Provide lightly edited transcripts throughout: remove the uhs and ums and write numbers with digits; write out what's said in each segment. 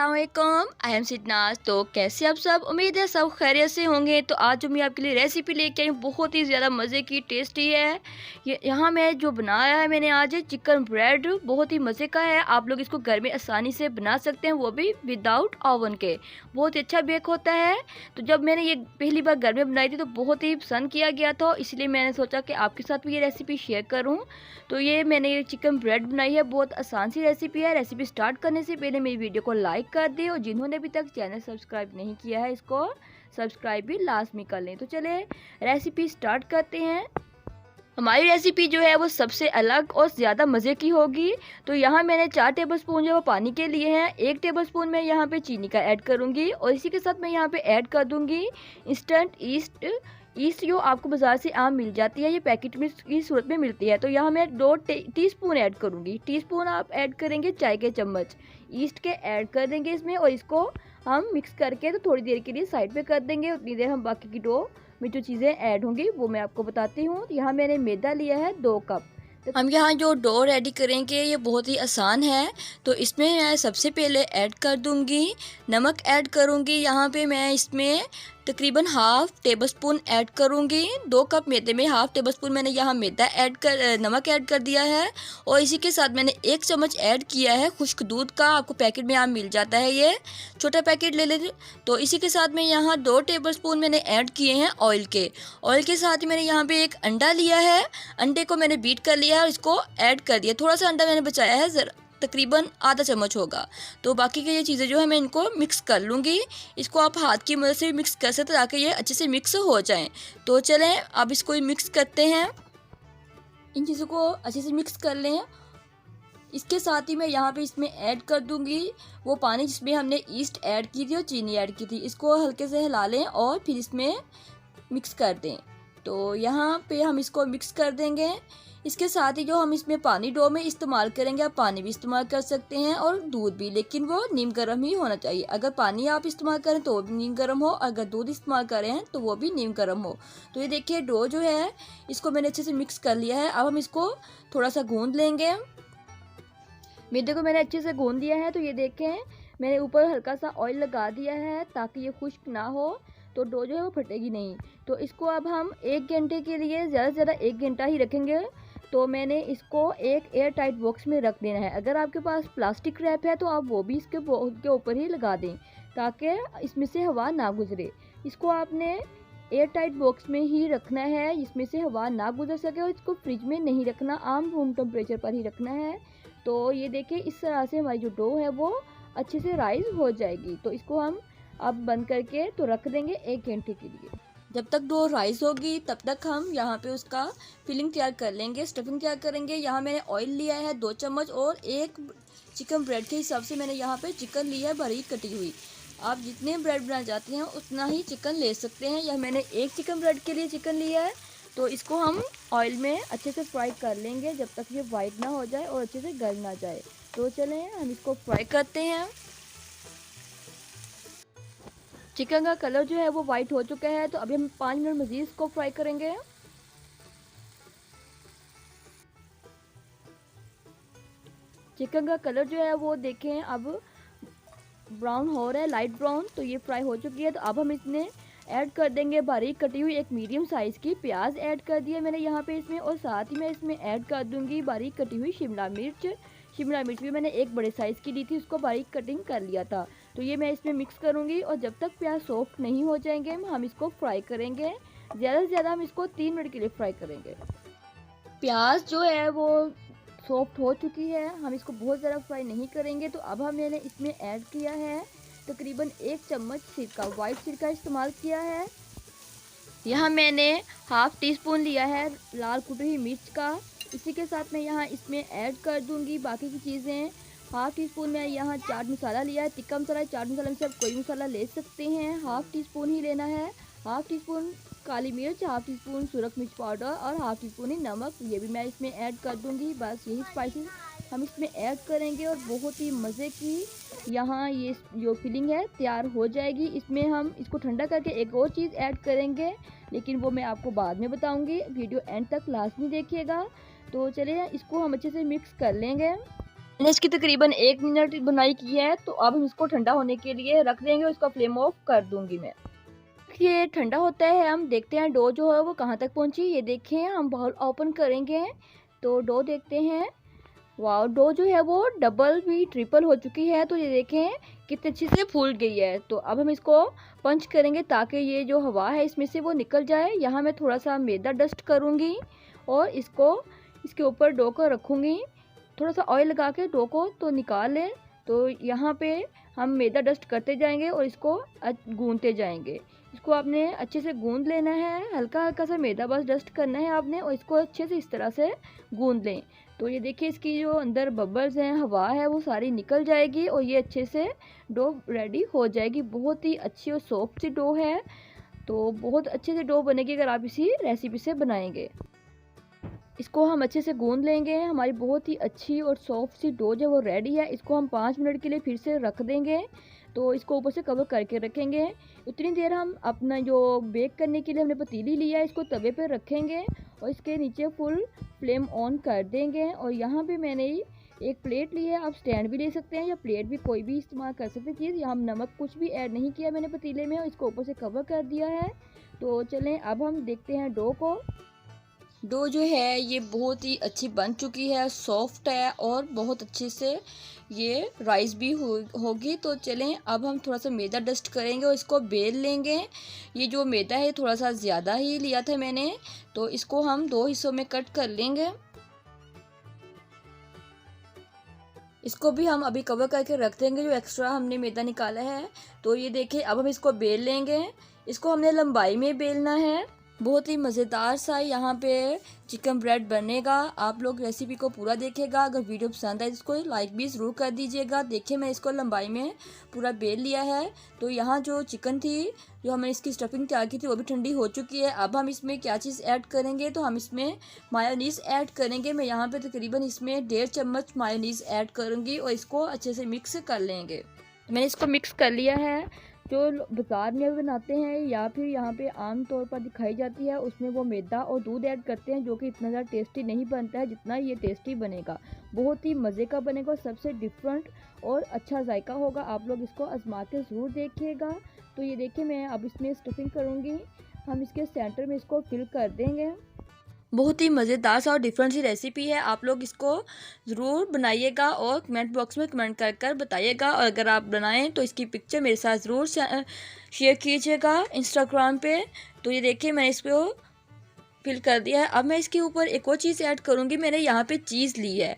अस्सलाम वालेकुम, I am Sidnaaz. तो कैसे आप सब, उम्मीद है सब खैरियत से होंगे। तो आज जो मैं आपके लिए रेसिपी लेके आई हूँ बहुत ही ज़्यादा मज़े की, टेस्टी है। यहाँ मैं जो बनाया है मैंने आज चिकन ब्रेड, बहुत ही मज़े का है। आप लोग इसको घर में आसानी से बना सकते हैं, वो भी विदाउट ओवन के। बहुत ही अच्छा बेक होता है। तो जब मैंने ये पहली बार घर में बनाई थी तो बहुत ही पसंद किया गया था, इसलिए मैंने सोचा कि आपके साथ भी ये रेसिपी शेयर करूँ। तो ये मैंने ये चिकन ब्रेड बनाई है, बहुत आसान सी रेसिपी है। रेसिपी स्टार्ट करने से पहले मेरी वीडियो को लाइक कर दें और जिन्होंने अभी तक चैनल सब्सक्राइब नहीं किया है इसको सब्सक्राइब भी लाजमी कर लें। तो चले रेसिपी स्टार्ट करते हैं। हमारी रेसिपी जो है वो सबसे अलग और ज़्यादा मज़े की होगी। तो यहाँ मैंने 4 टेबलस्पून जो है वो पानी के लिए हैं। 1 टेबलस्पून मैं यहाँ पे चीनी का ऐड करूँगी और इसी के साथ मैं यहाँ पे ऐड कर दूँगी इंस्टेंट ईस्ट जो आपको बाज़ार से आम मिल जाती है, ये पैकेट में की सूरत में मिलती है। तो यहाँ मैं 2 टीस्पून ऐड करूँगी। टीस्पून आप ऐड करेंगे चाय के चम्मच ईस्ट के ऐड कर देंगे इसमें, और इसको हम मिक्स करके तो थोड़ी देर के लिए साइड पे कर देंगे। उतनी देर हम बाकी की डो में जो चीज़ें ऐड होंगी वो मैं आपको बताती हूँ। यहाँ मैंने मैदा लिया है 2 कप। तो हम यहाँ जो डो रेडी करेंगे ये बहुत ही आसान है। तो इसमें मैं सबसे पहले ऐड कर दूँगी नमक, ऐड करूँगी। यहाँ पे मैं इसमें तकरीबन हाफ़ टेबल स्पून ऐड करूँगी। 2 कप मैदे में हाफ़ टेबल स्पून मैंने यहाँ नमक ऐड कर दिया है। और इसी के साथ मैंने 1 चम्मच ऐड किया है खुश्क दूध का। आपको पैकेट में आम मिल जाता है, ये छोटा पैकेट ले लें। तो इसी के साथ में यहाँ 2 टेबल स्पून मैंने ऐड किए हैं ऑयल के साथ ही मैंने यहाँ पे 1 अंडा लिया है। अंडे को मैंने बीट कर लिया है और इसको ऐड कर दिया। थोड़ा सा अंडा मैंने बचाया है, ज़रा तकरीबन आधा चम्मच होगा। तो बाकी की ये चीज़ें जो है मैं इनको मिक्स कर लूँगी। इसको आप हाथ की मदद से भी मिक्स कर सकते हैं ताकि ये अच्छे से मिक्स हो जाएं। तो चलें अब इसको मिक्स करते हैं। इन चीज़ों को अच्छे से मिक्स कर लें। इसके साथ ही मैं यहाँ पे इसमें ऐड कर दूँगी वो पानी जिसमें हमने ईस्ट ऐड की थी और चीनी ऐड की थी। इसको हल्के से हिला लें और फिर इसमें मिक्स कर दें। तो यहाँ पे हम इसको मिक्स कर देंगे। इसके साथ ही जो हम इसमें पानी डो में इस्तेमाल करेंगे, आप पानी भी इस्तेमाल कर सकते हैं और दूध भी, लेकिन वो नीम गर्म ही होना चाहिए। अगर पानी आप इस्तेमाल करें तो वो भी नीम गर्म हो, अगर दूध इस्तेमाल करें तो वो भी नीम गर्म हो। तो ये देखिए डो जो है इसको मैंने अच्छे से मिक्स कर लिया है। अब हम इसको थोड़ा सा गूंद लेंगे। मैदे को मैंने अच्छे से गूंद दिया है। तो ये देखें मैंने ऊपर हल्का सा ऑयल लगा दिया है ताकि ये खुश्क ना हो, तो डो जो है वो फटेगी नहीं। तो इसको अब हम 1 घंटे के लिए, ज़्यादा से ज़्यादा 1 घंटा ही रखेंगे। तो मैंने इसको एक एयर टाइट बॉक्स में रख देना है। अगर आपके पास प्लास्टिक रैप है तो आप वो भी इसके ऊपर ही लगा दें ताकि इसमें से हवा ना गुजरे। इसको आपने एयर टाइट बॉक्स में ही रखना है, इसमें से हवा ना गुजर सके, और इसको फ्रिज में नहीं रखना, आम रूम टेम्परेचर पर ही रखना है। तो ये देखिए इस तरह से हमारी जो डो है वो अच्छे से राइज हो जाएगी। तो इसको हम अब बंद करके तो रख देंगे 1 घंटे के लिए। जब तक डो राइस होगी तब तक हम यहाँ पे उसका फिलिंग तैयार कर लेंगे, स्टफिंग तैयार करेंगे। यहाँ मैंने ऑयल लिया है 2 चम्मच और 1 चिकन ब्रेड के हिसाब से मैंने यहाँ पे चिकन लिया है बारीक कटी हुई। आप जितने ब्रेड बनाना चाहते हैं उतना ही चिकन ले सकते हैं। यह मैंने 1 चिकन ब्रेड के लिए चिकन लिया है। तो इसको हम ऑयल में अच्छे से फ्राई कर लेंगे जब तक ये वाइट ना हो जाए और अच्छे से गल ना जाए। तो चलें हम इसको फ्राई करते हैं। चिकन का कलर जो है वो वाइट हो चुका है। तो अभी हम 5 मिनट मज़ीद इसको फ्राई करेंगे। चिकन का कलर जो है वो देखें अब ब्राउन हो रहा है, लाइट ब्राउन। तो ये फ्राई हो चुकी है। तो अब हम इसमें ऐड कर देंगे बारीक कटी हुई 1 मीडियम साइज़ की प्याज ऐड कर दिया मैंने यहाँ पे इसमें, और साथ ही मैं इसमें ऐड कर दूँगी बारीक कटी हुई शिमला मिर्च भी मैंने 1 बड़े साइज़ की ली थी, उसको बारीक कटिंग कर लिया था। तो ये मैं इसमें मिक्स करूँगी और जब तक प्याज सॉफ्ट नहीं हो जाएंगे हम इसको फ्राई करेंगे। ज़्यादा से ज़्यादा हम इसको 3 मिनट के लिए फ्राई करेंगे। प्याज जो है वो सॉफ्ट हो चुकी है, हम इसको बहुत ज़्यादा फ्राई नहीं करेंगे। तो अब मैंने इसमें ऐड किया है तकरीबन 1 चम्मच सिरका, वाइट सिरका इस्तेमाल किया है। यहाँ मैंने हाफ़ टी स्पून लिया है लाल कुटी हुई मिर्च का। इसी के साथ मैं यहाँ इसमें ऐड कर दूँगी बाकी की चीज़ें। हाफ़ टी स्पून मैं यहाँ चाट मसाला लिया है, तिक्का मसाला। चाट मसाला में से आप कोई मसाला ले सकते हैं, हाफ़ टी स्पून ही लेना है। हाफ़ टी स्पून काली मिर्च, हाफ़ टी स्पून सुरख मिर्च पाउडर और हाफ़ टी स्पून ही नमक, ये भी मैं इसमें ऐड कर दूँगी। बस यही स्पाइसेस हम इसमें ऐड करेंगे और बहुत ही मज़े की यहाँ ये जो फिलिंग है तैयार हो जाएगी। इसमें हम इसको ठंडा करके एक और चीज़ ऐड करेंगे, लेकिन वो मैं आपको बाद में बताऊँगी। वीडियो एंड तक लाजमी देखिएगा। तो चलिए इसको हम अच्छे से मिक्स कर लेंगे। मैंने इसकी तकरीबन 1 मिनट बुनाई की है, तो अब हम इसको ठंडा होने के लिए रख देंगे और इसका फ्लेम ऑफ कर दूँगी मैं। ये ठंडा होता है, हम देखते हैं डो जो है वो कहाँ तक पहुँची। ये देखें, हम बाउल ओपन करेंगे तो डो देखते हैं। वाओ! डो जो है वो डबल भी ट्रिपल हो चुकी है, तो ये देखें कितनी अच्छे से फूल गई है। तो अब हम इसको पंच करेंगे ताकि ये जो हवा है इसमें से वो निकल जाए। यहाँ मैं थोड़ा-सा मैदा डस्ट करूँगी और इसको इसके ऊपर डो को रखूँगी। थोड़ा-सा ऑयल लगा के डो को तो निकाल लें। तो यहाँ पे हम मैदा डस्ट करते जाएँगे और इसको गूँथते जाएँगे। इसको आपने अच्छे से गूँथ लेना है, हल्का-हल्का सा मैदा बस डस्ट करना है आपने और इसको अच्छे से इस तरह से गूँथ लें। तो ये देखिए इसकी जो अंदर बबल्स हैं, हवा है, वो सारी निकल जाएगी और ये अच्छे से डो रेडी हो जाएगी। बहुत ही अच्छी और सॉफ्ट सी डो है, तो बहुत अच्छे से डो बनेगी अगर आप इसी रेसिपी से बनाएँगे। इसको हम अच्छे से गूँध लेंगे। हमारी बहुत ही अच्छी और सॉफ्ट सी डो जो है वो रेडी है। इसको हम 5 मिनट के लिए फिर से रख देंगे। तो इसको ऊपर से कवर करके रखेंगे। उतनी देर हम अपना जो बेक करने के लिए हमने पतीली लिया है इसको तवे पे रखेंगे और इसके नीचे फुल फ्लेम ऑन कर देंगे। और यहाँ पे मैंने एक प्लेट ली है, आप स्टैंड भी ले सकते हैं या प्लेट भी कोई भी इस्तेमाल कर सकते हैं चीज़। यहाँ नमक कुछ भी ऐड नहीं किया मैंने पतीले में और इसको ऊपर से कवर कर दिया है। तो चलें अब हम देखते हैं डो को। डो जो है ये बहुत ही अच्छी बन चुकी है, सॉफ्ट है और बहुत अच्छे से ये राइस भी होगी। तो चलें अब हम थोड़ा सा मैदा डस्ट करेंगे और इसको बेल लेंगे। ये जो मैदा है थोड़ा सा ज़्यादा ही लिया था मैंने, तो इसको हम 2 हिस्सों में कट कर लेंगे। इसको भी हम अभी कवर करके रख देंगे जो एक्स्ट्रा हमने मैदा निकाला है। तो ये देखिए अब हम इसको बेल लेंगे। इसको हमने लंबाई में बेलना है। बहुत ही मज़ेदार सा यहाँ पे चिकन ब्रेड बनेगा। आप लोग रेसिपी को पूरा देखिएगा। अगर वीडियो पसंद आए तो इसको लाइक भी ज़रूर कर दीजिएगा। देखिए मैं इसको लंबाई में पूरा बेल लिया है। तो यहाँ जो चिकन थी, जो हमने इसकी स्टफिंग तैयार की थी, वो भी ठंडी हो चुकी है। अब हम इसमें क्या चीज़ ऐड करेंगे, तो हम इसमें मायोनीज़ ऐड करेंगे। मैं यहाँ पे तकरीबन इसमें 1.5 चम्मच मायोनीज़ ऐड करूँगी और इसको अच्छे से मिक्स कर लेंगे। मैंने इसको मिक्स कर लिया है। जो बाज़ार में बनाते हैं या फिर यहाँ पे आम तौर पर दिखाई जाती है, उसमें वो मैदा और दूध ऐड करते हैं, जो कि इतना ज़्यादा टेस्टी नहीं बनता है जितना ये टेस्टी बनेगा। बहुत ही मज़े का बनेगा, सबसे डिफरेंट और अच्छा जायका होगा। आप लोग इसको आजमा के ज़रूर देखिएगा। तो ये देखिए मैं अब इसमें स्टफिंग करूँगी। हम इसके सेंटर में इसको फिल कर देंगे। बहुत ही मज़ेदार सा और डिफरेंट सी रेसिपी है। आप लोग इसको ज़रूर बनाइएगा और कमेंट बॉक्स में कमेंट कर कर बताइएगा। और अगर आप बनाएं तो इसकी पिक्चर मेरे साथ ज़रूर शेयर कीजिएगा इंस्टाग्राम पे। तो ये देखिए मैंने इसको फिल कर दिया है। अब मैं इसके ऊपर एक और चीज़ ऐड करूँगी। मैंने यहाँ पे चीज़ ली है,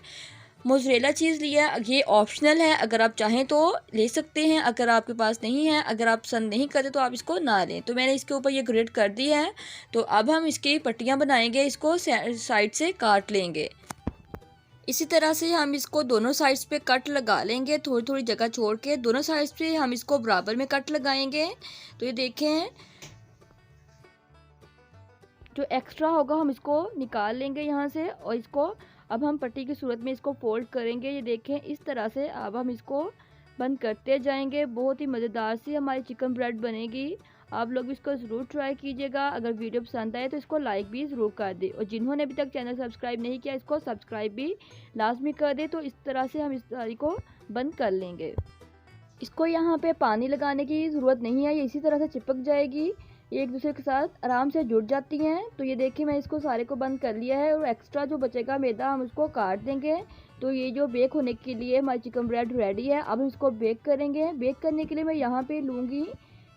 मोज़रेला चीज़ लिया है। ये ऑप्शनल है, अगर आप चाहें तो ले सकते हैं, अगर आपके पास नहीं है, अगर आप पसंद नहीं करते तो आप इसको ना लें। तो मैंने इसके ऊपर ये ग्रेट कर दी है। तो अब हम इसकी पट्टियाँ बनाएंगे, इसको साइड से काट लेंगे। इसी तरह से हम इसको दोनों साइड्स पे कट लगा लेंगे, थोड़ी थोड़ी जगह छोड़ के दोनों साइड्स पे हम इसको बराबर में कट लगाएंगे। तो ये देखें जो एक्स्ट्रा होगा हम इसको निकाल लेंगे यहाँ से और इसको अब हम पट्टी की सूरत में इसको फोल्ड करेंगे। ये देखें इस तरह से अब हम इसको बंद करते जाएंगे। बहुत ही मज़ेदार सी हमारी चिकन ब्रेड बनेगी। आप लोग इसको ज़रूर ट्राई कीजिएगा। अगर वीडियो पसंद आए तो इसको लाइक भी ज़रूर कर दें और जिन्होंने अभी तक चैनल सब्सक्राइब नहीं किया इसको सब्सक्राइब भी लाजमी कर दें। तो इस तरह से हम इस सारी को बंद कर लेंगे। इसको यहाँ पे पानी लगाने की ज़रूरत नहीं है, ये इसी तरह से चिपक जाएगी, एक दूसरे के साथ आराम से जुड़ जाती हैं। तो ये देखिए मैं इसको सारे को बंद कर लिया है और एक्स्ट्रा जो बचेगा मैदा हम उसको काट देंगे। तो ये जो बेक होने के लिए हमारी चिकन ब्रेड रेडी है। अब हम इसको बेक करेंगे। बेक करने के लिए मैं यहाँ पे लूँगी,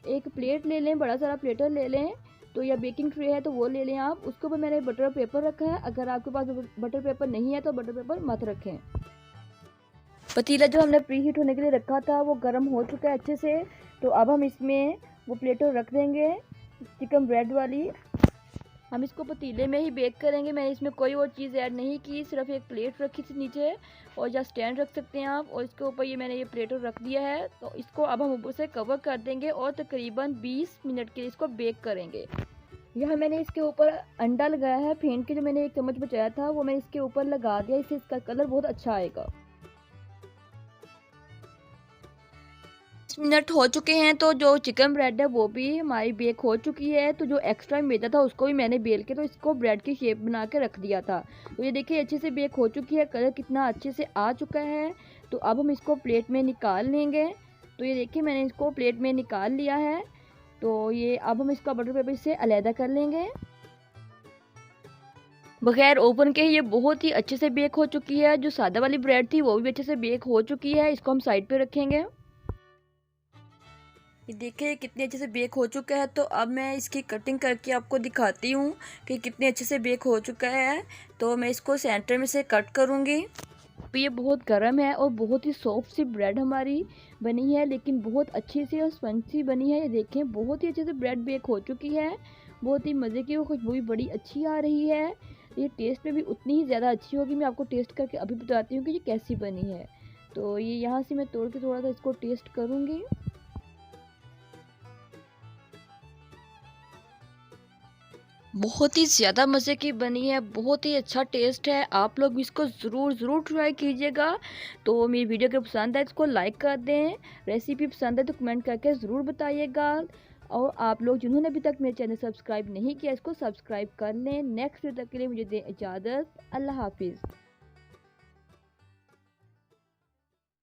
एक प्लेट ले लें, बड़ा सारा प्लेटर ले लें, तो या बेकिंग ट्रे है तो वो ले लें आप। उसके ऊपर मैंने बटर पेपर रखा है। अगर आपके पास बटर पेपर नहीं है तो बटर पेपर मत रखें। पतीला जो हमने प्री हीट होने के लिए रखा था वो गर्म हो चुका है अच्छे से। तो अब हम इसमें वो प्लेटर रख देंगे चिकन ब्रेड वाली। हम इसको पतीले में ही बेक करेंगे। मैंने इसमें कोई और चीज़ ऐड नहीं की, सिर्फ एक प्लेट रखी थी नीचे और या स्टैंड रख सकते हैं आप। और इसके ऊपर ये मैंने ये प्लेटर रख दिया है। तो इसको अब हम ऊपर से कवर कर देंगे और तकरीबन 20 मिनट के लिए इसको बेक करेंगे। यहाँ मैंने इसके ऊपर अंडा लगाया है, फेंट के जो मैंने 1 चम्मच बचाया था वो मैंने इसके ऊपर लगा दिया, इससे इसका कलर बहुत अच्छा आएगा। मिनट हो चुके हैं तो जो चिकन ब्रेड है वो भी हमारी बेक हो चुकी है। तो जो एक्स्ट्रा मैदा था उसको भी मैंने बेल के तो इसको ब्रेड की शेप बना के रख दिया था। तो ये देखिए अच्छे से बेक हो चुकी है, कलर कितना अच्छे से आ चुका है। तो अब हम इसको प्लेट में निकाल लेंगे। तो ये देखिए मैंने इसको प्लेट में निकाल लिया है। तो ये अब हम इसका बटर पेपर से अलहदा कर लेंगे। बगैर ओवन के ये बहुत ही अच्छे से बेक हो चुकी है। जो सादा वाली ब्रेड थी वो भी अच्छे से बेक हो चुकी है। इसको हम साइड पे रखेंगे। ये देखिए कितने अच्छे से बेक हो चुका है। तो अब मैं इसकी कटिंग करके आपको दिखाती हूँ कि कितने अच्छे से बेक हो चुका है। तो मैं इसको सेंटर में से कट करूँगी। तो ये बहुत गर्म है और बहुत ही सॉफ्ट सी ब्रेड हमारी बनी है, लेकिन बहुत अच्छी सी और स्पंजी बनी है। ये देखें बहुत ही अच्छे से ब्रेड बेक हो चुकी है। बहुत ही मज़े की, वो खुशबू भी बड़ी अच्छी आ रही है। ये टेस्ट में भी उतनी ही ज़्यादा अच्छी होगी। मैं आपको टेस्ट करके अभी बताती हूँ कि ये कैसी बनी है। तो ये यहाँ से मैं तोड़ के थोड़ा सा इसको टेस्ट करूँगी। बहुत ही ज़्यादा मज़े की बनी है, बहुत ही अच्छा टेस्ट है। आप लोग इसको ज़रूर ट्राई कीजिएगा। तो मेरी वीडियो अगर पसंद आए तो इसको लाइक कर दें। रेसिपी पसंद है तो कमेंट करके ज़रूर बताइएगा। और आप लोग जिन्होंने अभी तक मेरे चैनल सब्सक्राइब नहीं किया इसको सब्सक्राइब कर लें। नेक्स्ट वीडियो तक के लिए मुझे दें इजाज़त। अल्लाह हाफिज़।